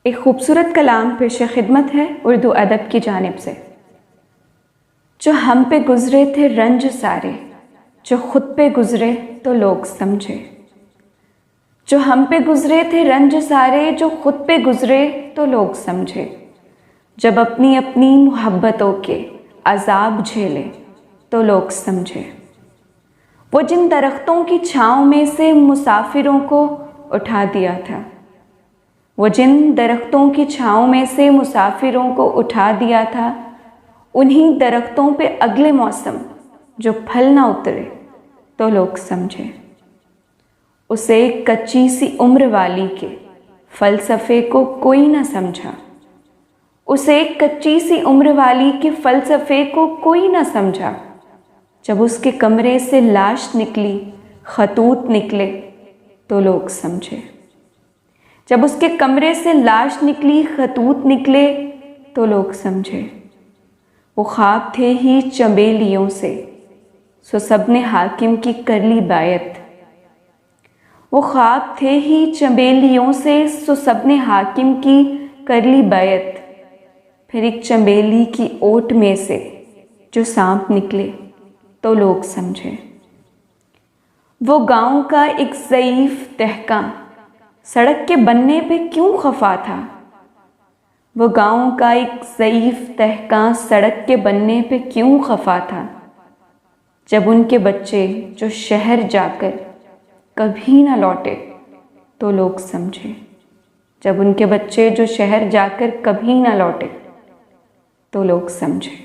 एक खूबसूरत कलाम पेश खिदमत है उर्दू अदब की जानिब से। जो हम पे गुज़रे थे रंज सारे, जो खुद पे गुज़रे तो लोग समझे। जो हम पे गुज़रे थे रंज सारे, जो खुद पे गुज़रे तो लोग समझे। जब अपनी अपनी मोहब्बतों के अजाब झेले तो लोग समझे। वो जिन दरख्तों की छाँव में से मुसाफिरों को उठा दिया था, वो जिन दरख्तों की छाँव में से मुसाफिरों को उठा दिया था, उन्हीं दरख्तों पे अगले मौसम जो फल ना उतरे तो लोग समझे। उसे कच्ची सी उम्र वाली के फ़लसफ़े को कोई ना समझा, उसे कच्ची सी उम्र वाली के फ़लसफ़े को कोई ना समझा। जब उसके कमरे से लाश निकली, खतूत निकले तो लोग समझे। जब उसके कमरे से लाश निकली, खतूत निकले तो लोग समझे। वो ख्वाब थे ही चंबेलियों से, सो सबने हाकिम की कर ली बायत। वो ख्वाब थे ही चंबेलियों से, सो सबने हाकिम की कर ली बायत। फिर एक चंबेली की ओट में से जो सांप निकले तो लोग समझे। वो गांव का एक ज़ईफ़ दहका सड़क के बनने पे क्यों खफा था। वो गांव का एक ज़ईफ़ दहका सड़क के बनने पे क्यों खफा था। जब उनके बच्चे जो शहर जाकर कभी ना लौटे तो लोग समझे। जब उनके बच्चे जो शहर जाकर कभी ना लौटे तो लोग समझे।